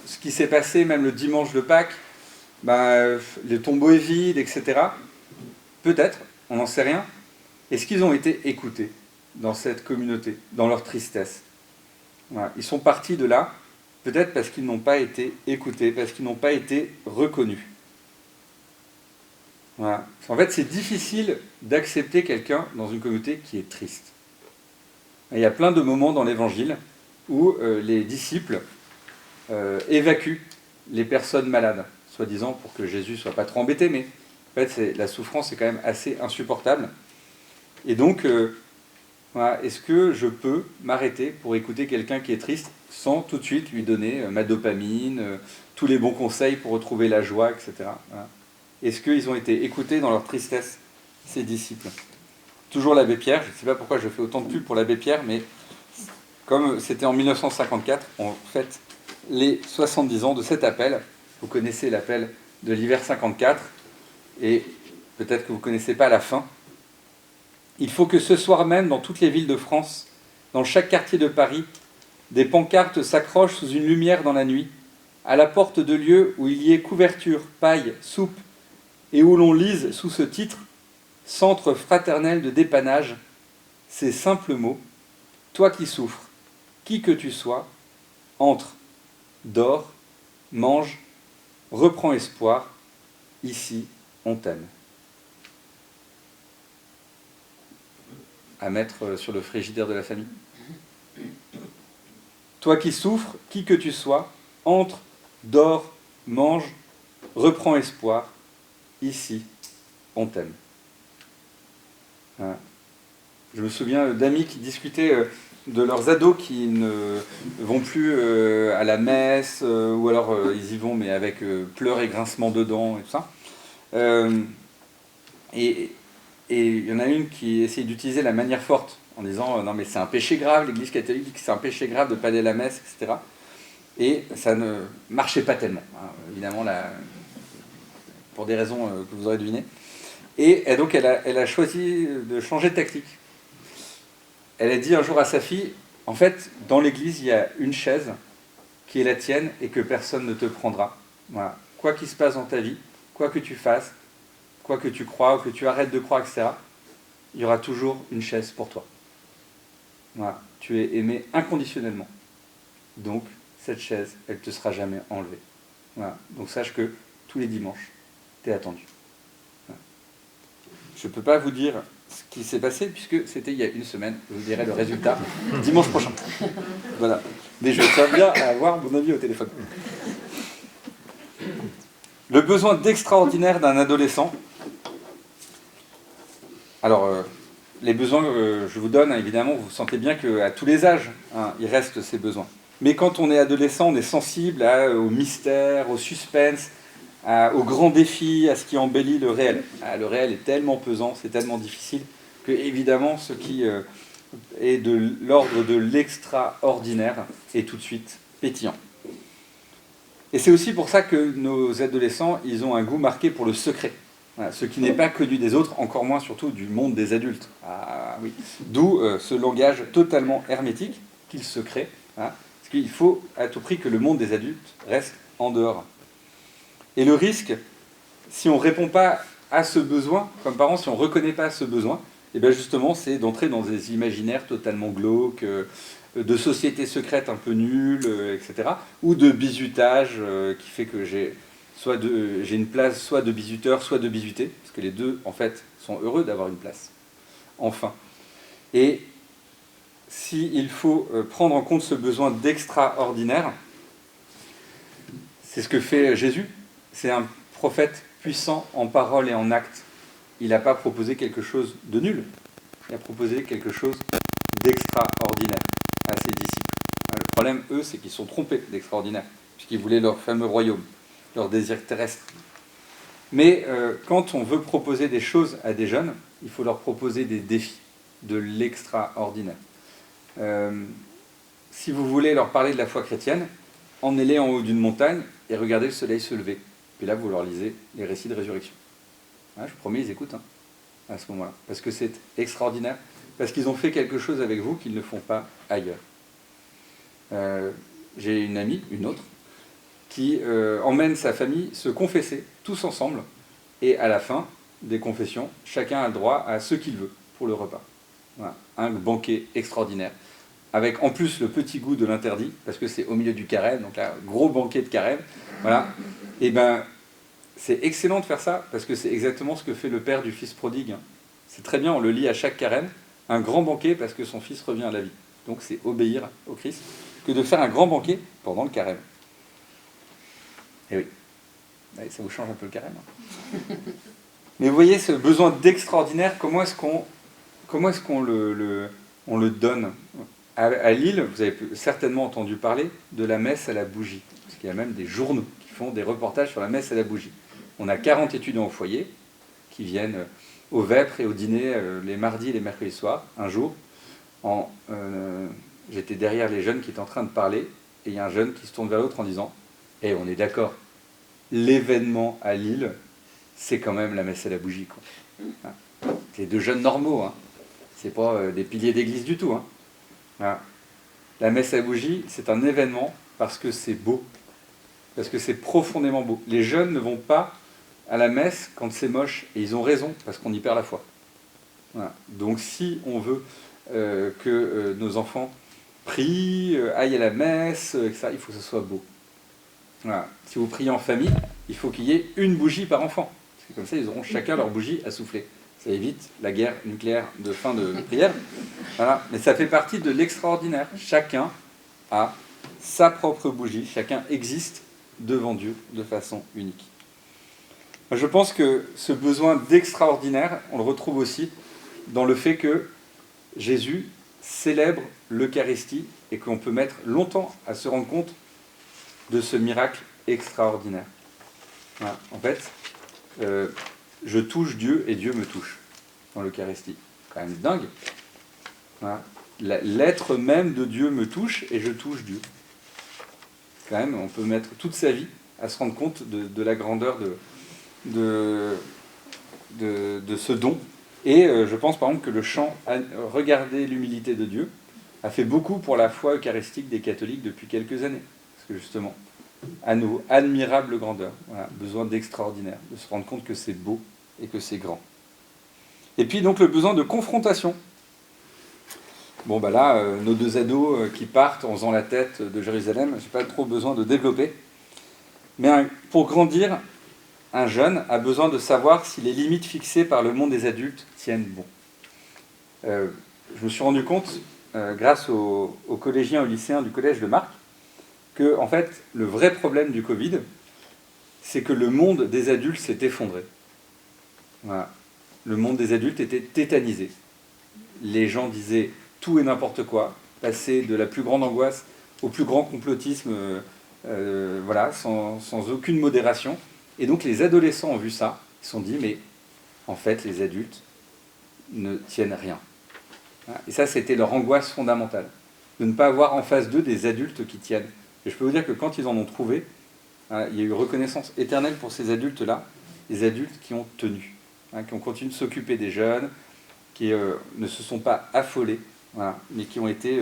ce qui s'est passé même le dimanche de Pâques, le tombeau est vide, etc. Peut-être, on n'en sait rien. Est-ce qu'ils ont été écoutés dans cette communauté, dans leur tristesse? Voilà. Ils sont partis de là, peut-être parce qu'ils n'ont pas été écoutés, parce qu'ils n'ont pas été reconnus. Voilà. En fait, c'est difficile d'accepter quelqu'un dans une communauté qui est triste. Il y a plein de moments dans l'Évangile où les disciples évacuent les personnes malades, soi-disant pour que Jésus ne soit pas trop embêté, mais en fait, la souffrance est quand même assez insupportable. Et donc, voilà, est-ce que je peux m'arrêter pour écouter quelqu'un qui est triste sans tout de suite lui donner ma dopamine, tous les bons conseils pour retrouver la joie, etc. Voilà. Est-ce qu'ils ont été écoutés dans leur tristesse, ces disciples? Toujours l'abbé Pierre, je ne sais pas pourquoi je fais autant de pub pour l'abbé Pierre, mais comme c'était en 1954, on fête les 70 ans de cet appel. Vous connaissez l'appel de l'hiver 54, et peut-être que vous ne connaissez pas la fin. Il faut que ce soir même, dans toutes les villes de France, dans chaque quartier de Paris, des pancartes s'accrochent sous une lumière dans la nuit, à la porte de lieux où il y ait couverture, paille, soupe, et où l'on lise sous ce titre « Centre fraternel de dépannage », ces simples mots « Toi qui souffres, qui que tu sois, entre, dors, mange, reprends espoir, ici on t'aime ». À mettre sur le frigidaire de la famille. Toi qui souffres, qui que tu sois, entre, dors, mange, reprends espoir, ici on t'aime. Voilà. Je me souviens d'amis qui discutaient de leurs ados qui ne vont plus à la messe, ou alors ils y vont mais avec pleurs et grincements de dents et tout ça. Et il y en a une qui essaye d'utiliser la manière forte en disant non mais c'est un péché grave, l'Église catholique dit que c'est un péché grave de ne pas aller à la messe, etc. Et ça ne marchait pas tellement, hein, évidemment, pour des raisons que vous aurez devinées. Et donc elle a choisi de changer de tactique. Elle a dit un jour à sa fille, en fait, dans l'église, il y a une chaise qui est la tienne et que personne ne te prendra. Voilà. Quoi qu'il se passe dans ta vie, quoi que tu fasses, quoi que tu crois ou que tu arrêtes de croire, etc., il y aura toujours une chaise pour toi. Voilà. Tu es aimé inconditionnellement. Donc, cette chaise, elle ne te sera jamais enlevée. Voilà. Donc, sache que tous les dimanches, tu es attendu. Voilà. Je ne peux pas vous dire ce qui s'est passé, puisque c'était il y a une semaine. Je vous dirai le résultat dimanche prochain. Voilà. Mais je tiens bien à avoir mon ami au téléphone. Le besoin d'extraordinaire d'un adolescent. Alors, les besoins que je vous donne, évidemment, vous sentez bien qu'à tous les âges, il reste ces besoins. Mais quand on est adolescent, on est sensible au mystère, au suspense, aux grands défis, à ce qui embellit le réel. Le réel est tellement pesant, c'est tellement difficile, que évidemment, ce qui est de l'ordre de l'extraordinaire est tout de suite pétillant. Et c'est aussi pour ça que nos adolescents, ils ont un goût marqué pour le secret. Voilà, ce qui n'est pas connu des autres, encore moins surtout du monde des adultes. Ah, oui. D'où ce langage totalement hermétique qu'il se crée, hein, parce qu'il faut à tout prix que le monde des adultes reste en dehors. Et le risque, si on ne répond pas à ce besoin, comme parents, si on ne reconnaît pas ce besoin, et bien justement, c'est d'entrer dans des imaginaires totalement glauques, de sociétés secrètes un peu nulles, etc., ou de bizutage qui fait que j'ai une place soit de bizuteur, soit de bizuté, parce que les deux, en fait, sont heureux d'avoir une place. Enfin. Et s'il faut prendre en compte ce besoin d'extraordinaire, c'est ce que fait Jésus. C'est un prophète puissant en parole et en acte. Il n'a pas proposé quelque chose de nul. Il a proposé quelque chose d'extraordinaire à ses disciples. Le problème, eux, c'est qu'ils sont trompés d'extraordinaire, puisqu'ils voulaient leur fameux royaume, leur désir terrestre. Mais quand on veut proposer des choses à des jeunes, il faut leur proposer des défis, de l'extraordinaire. Si vous voulez leur parler de la foi chrétienne, emmenez-les en haut d'une montagne et regardez le soleil se lever. Puis là, vous leur lisez les récits de résurrection. Hein, je vous promets, ils écoutent à ce moment-là. Parce que c'est extraordinaire. Parce qu'ils ont fait quelque chose avec vous qu'ils ne font pas ailleurs. J'ai une amie, une autre, qui emmène sa famille se confesser, tous ensemble. Et à la fin des confessions, chacun a le droit à ce qu'il veut pour le repas. Voilà. Un banquet extraordinaire. Avec en plus le petit goût de l'interdit, parce que c'est au milieu du carême, donc là, gros banquet de carême. Voilà. Et ben, c'est excellent de faire ça, parce que c'est exactement ce que fait le père du fils prodigue. C'est très bien, on le lit à chaque carême, un grand banquet parce que son fils revient à la vie. Donc c'est obéir au Christ, que de faire un grand banquet pendant le carême. Et oui, ça vous change un peu le carême. Mais vous voyez, ce besoin d'extraordinaire, comment est-ce qu'on le donne ? À Lille, vous avez certainement entendu parler de la messe à la bougie. Parce qu'il y a même des journaux qui font des reportages sur la messe à la bougie. On a 40 étudiants au foyer qui viennent au vêpres et au dîner les mardis et les mercredis soirs. Un jour, j'étais derrière les jeunes qui étaient en train de parler, et il y a un jeune qui se tourne vers l'autre en disant « on est d'accord, l'événement à Lille, c'est quand même la messe à la bougie. » Hein. C'est deux jeunes normaux, hein. C'est pas des piliers d'église du tout. Hein. Voilà. La messe à la bougie, c'est un événement parce que c'est beau, parce que c'est profondément beau. Les jeunes ne vont pas à la messe quand c'est moche, et ils ont raison, parce qu'on y perd la foi. Voilà. Donc si on veut que nos enfants prient, aillent à la messe, etc., il faut que ce soit beau. Voilà. Si vous priez en famille, il faut qu'il y ait une bougie par enfant. Parce que comme ça, ils auront chacun leur bougie à souffler. Ça évite la guerre nucléaire de fin de prière. Voilà. Mais ça fait partie de l'extraordinaire. Chacun a sa propre bougie. Chacun existe devant Dieu de façon unique. Je pense que ce besoin d'extraordinaire, on le retrouve aussi dans le fait que Jésus célèbre l'Eucharistie et qu'on peut mettre longtemps à se rendre compte de ce miracle extraordinaire. Voilà. En fait, je touche Dieu et Dieu me touche dans l'Eucharistie. C'est quand même dingue. Voilà. L'être même de Dieu me touche et je touche Dieu. Quand même, on peut mettre toute sa vie à se rendre compte de la grandeur de ce don. Et je pense par exemple que le chant « Regardez l'humilité de Dieu » a fait beaucoup pour la foi eucharistique des catholiques depuis quelques années. Parce que justement, à nouveau, admirable grandeur, voilà, besoin d'extraordinaire, de se rendre compte que c'est beau et que c'est grand. Et puis donc le besoin de confrontation. Bon bah là, nos deux ados qui partent en faisant la tête de Jérusalem, je n'ai pas trop besoin de développer. Mais pour grandir, un jeune a besoin de savoir si les limites fixées par le monde des adultes tiennent bon. Je me suis rendu compte, grâce aux collégiens, aux lycéens du collège de Marc, que en fait, le vrai problème du Covid, c'est que le monde des adultes s'est effondré. Voilà. Le monde des adultes était tétanisé. Les gens disaient tout et n'importe quoi, passaient de la plus grande angoisse au plus grand complotisme, voilà, sans aucune modération. Et donc les adolescents ont vu ça, ils se sont dit, mais en fait, les adultes ne tiennent rien. Et ça, c'était leur angoisse fondamentale, de ne pas avoir en face d'eux des adultes qui tiennent. Et je peux vous dire que quand ils en ont trouvé, il y a eu reconnaissance éternelle pour ces adultes-là, des adultes qui ont tenu, hein, qui ont continué de s'occuper des jeunes, qui ne se sont pas affolés, voilà, mais qui ont été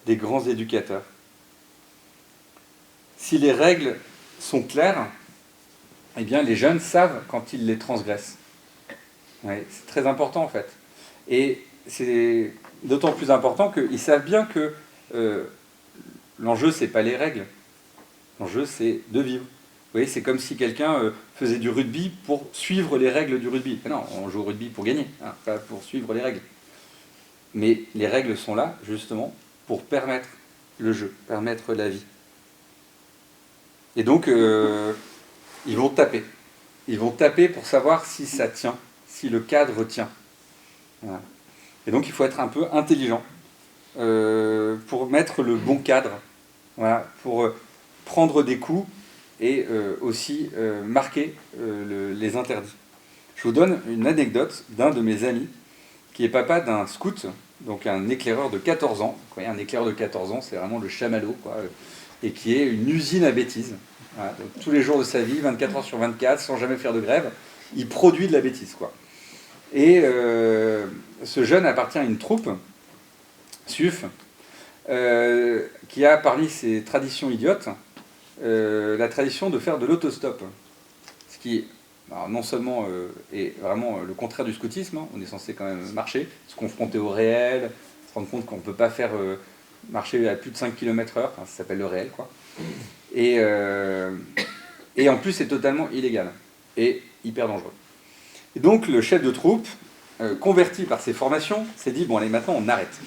des grands éducateurs. Si les règles sont claires, eh bien les jeunes savent quand ils les transgressent. Ouais, c'est très important en fait. Et c'est d'autant plus important qu'ils savent bien que l'enjeu, c'est pas les règles. L'enjeu, c'est de vivre. Vous voyez, c'est comme si quelqu'un faisait du rugby pour suivre les règles du rugby. Non, on joue au rugby pour gagner, hein, pas pour suivre les règles. Mais les règles sont là, justement, pour permettre le jeu, permettre la vie. Et donc, ils vont taper. Ils vont taper pour savoir si ça tient, si le cadre tient. Voilà. Et donc, il faut être un peu intelligent pour mettre le bon cadre, voilà, pour prendre des coups et aussi marquer les interdits. Je vous donne une anecdote d'un de mes amis qui est papa d'un scout, donc un éclaireur de 14 ans. Vous voyez, un éclaireur de 14 ans, c'est vraiment le chamallow, quoi, et qui est une usine à bêtises. Voilà, donc, tous les jours de sa vie, 24 heures sur 24, sans jamais faire de grève, il produit de la bêtise, quoi. Et ce jeune appartient à une troupe, SUF, qui a parmi ses traditions idiotes la tradition de faire de l'autostop. Ce qui, alors, non seulement est vraiment le contraire du scoutisme, hein, on est censé quand même marcher, se confronter au réel, se rendre compte qu'on ne peut pas faire marcher à plus de 5 km/h, enfin, ça s'appelle le réel, quoi. Et en plus, c'est totalement illégal et hyper dangereux. Et donc, le chef de troupe, converti par ses formations, s'est dit, bon allez, maintenant on arrête.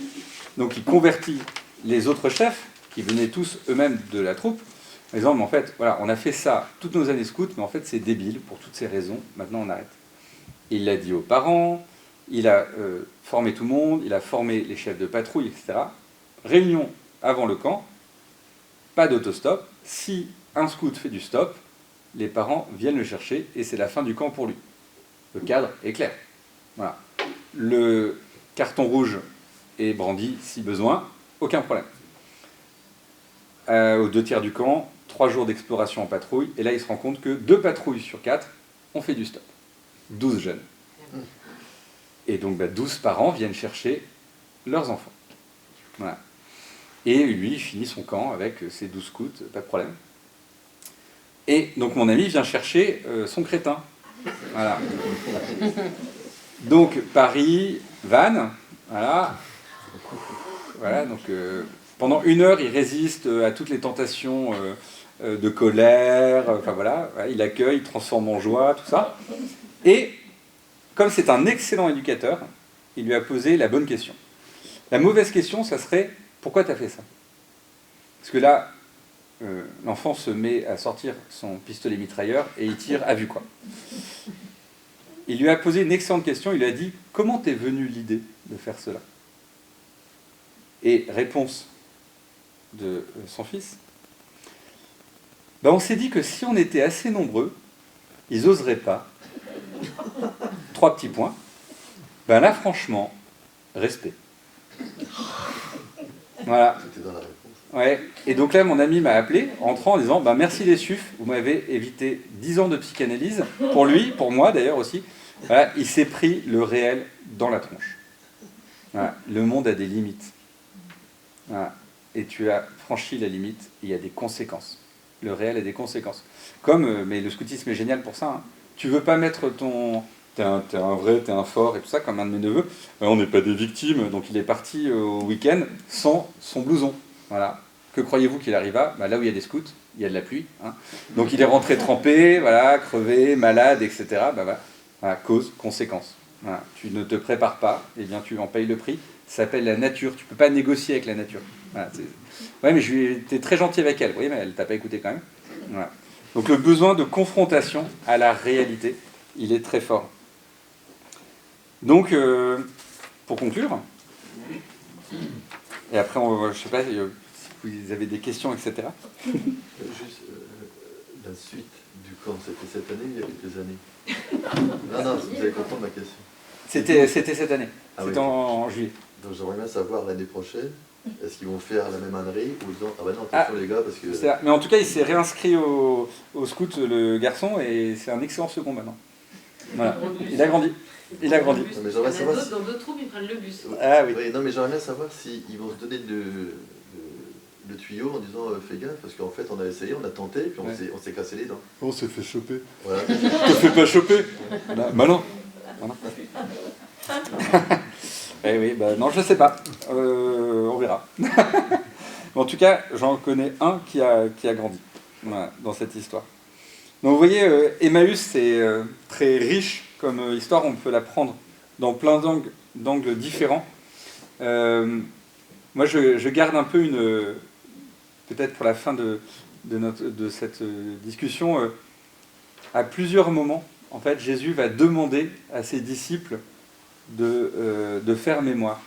Donc il convertit les autres chefs, qui venaient tous eux-mêmes de la troupe, en disant, mais en fait, voilà, on a fait ça toutes nos années scouts, mais en fait c'est débile pour toutes ces raisons, maintenant on arrête. Il l'a dit aux parents, il a formé tout le monde, il a formé les chefs de patrouille, etc. Réunion avant le camp, pas d'autostop. Si un scout fait du stop, les parents viennent le chercher et c'est la fin du camp pour lui. Le cadre est clair. Voilà. Le carton rouge est brandi si besoin, aucun problème. Aux 2 tiers du camp, 3 jours d'exploration en patrouille, et là il se rend compte que 2 patrouilles sur 4 ont fait du stop. 12 jeunes. Et donc 12 parents viennent chercher leurs enfants. Voilà. Et lui, il finit son camp avec ses 12 scouts, pas de problème. Et donc mon ami vient chercher son crétin. Voilà. Donc Paris, Vannes, voilà. Voilà, donc pendant 1 heure, il résiste à toutes les tentations de colère, enfin voilà, il accueille, il transforme en joie, tout ça. Et comme c'est un excellent éducateur, il lui a posé la bonne question. La mauvaise question, ça serait, pourquoi tu as fait ça? Parce que là, l'enfant se met à sortir son pistolet mitrailleur et il tire à vue, quoi. Il lui a posé une excellente question, il lui a dit, comment t'es venue l'idée de faire cela? Et réponse de son fils, ben on s'est dit que si on était assez nombreux, ils n'oseraient pas. 3 petits points. Ben là, franchement, respect. Voilà. C'était dans la réponse. Ouais. Et donc là, mon ami m'a appelé, entrant en disant, ben merci les SUF, vous m'avez évité 10 ans de psychanalyse, pour lui, pour moi d'ailleurs aussi. Voilà, il s'est pris le réel dans la tronche. Voilà. Le monde a des limites. Voilà. Et tu as franchi la limite, il y a des conséquences. Le réel a des conséquences. Comme, mais le scoutisme est génial pour ça, hein. Tu veux pas mettre ton... T'es un vrai, t'es un fort et tout ça, comme un de mes neveux. On n'est pas des victimes, donc il est parti au week-end sans son blouson. Voilà. Que croyez-vous qu'il arriva? Là où il y a des scouts, il y a de la pluie. Hein. Donc il est rentré trempé, voilà, crevé, malade, etc. Voilà. Cause, conséquence. Voilà. Tu ne te prépares pas, et bien tu en payes le prix. Ça s'appelle la nature. Tu ne peux pas négocier avec la nature. Voilà, ouais, mais j'étais très gentil avec elle. Vous voyez, mais elle ne t'a pas écouté quand même. Voilà. Donc le besoin de confrontation à la réalité, il est très fort. Donc, pour conclure, et après, je ne sais pas si vous avez des questions, etc. Juste la suite du camp, c'était cette année ou il y a quelques années? Non, vous allez comprendre ma question. C'était cette année. Ah c'était oui. en juillet. Donc j'aimerais bien savoir l'année prochaine, Est-ce qu'ils vont faire la même ânerie ou disant ah bah non, attention les gars, parce que. Mais en tout cas, il s'est réinscrit au scout, le garçon, et c'est un excellent second maintenant. Voilà. Il a grandi. Il a grandi. Non, mais j'aimerais savoir si... Dans d'autres troupes, ils prennent le bus. Ah oui. Oui, non, mais j'aimerais bien savoir s'ils vont se donner le tuyau en disant fais gaffe, parce qu'en fait on a essayé, on a tenté, puis on s'est cassé les dents. On s'est fait choper. Voilà. Te fais pas choper. Bah non. Voilà. Eh oui, bah non, je sais pas. On verra. En tout cas, j'en connais un qui a grandi, voilà, dans cette histoire. Donc vous voyez, Emmaüs, c'est très riche comme histoire. On peut la prendre dans plein d'angles différents. Moi, je garde un peu peut-être pour la fin de cette discussion, à plusieurs moments, en fait, Jésus va demander à ses disciples de faire mémoire.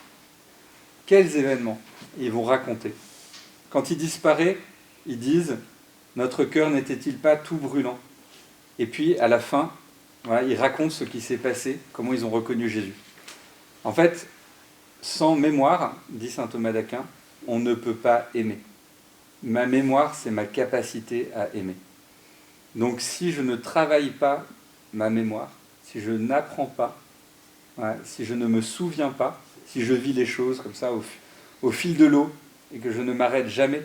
Quels événements ils vont raconter? Quand il disparaît, ils disent « Notre cœur n'était-il pas tout brûlant ?» Et puis, à la fin, voilà, ils racontent ce qui s'est passé, comment ils ont reconnu Jésus. En fait, sans mémoire, dit saint Thomas d'Aquin, on ne peut pas aimer. Ma mémoire, c'est ma capacité à aimer. Donc, si je ne travaille pas ma mémoire, si je n'apprends pas, voilà, si je ne me souviens pas, si je vis les choses comme ça au fil de l'eau et que je ne m'arrête jamais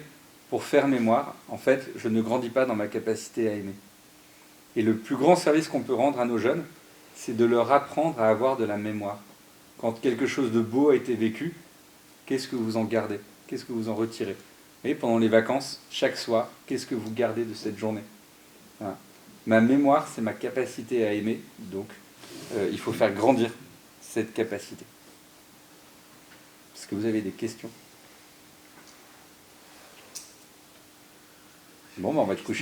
pour faire mémoire, en fait, je ne grandis pas dans ma capacité à aimer. Et le plus grand service qu'on peut rendre à nos jeunes, c'est de leur apprendre à avoir de la mémoire. Quand quelque chose de beau a été vécu, qu'est-ce que vous en gardez? Qu'est-ce que vous en retirez? Vous voyez, pendant les vacances, chaque soir, qu'est-ce que vous gardez de cette journée? Voilà. Ma mémoire, c'est ma capacité à aimer, donc il faut faire grandir cette capacité. Est-ce que vous avez des questions? Bon, ben on va te coucher.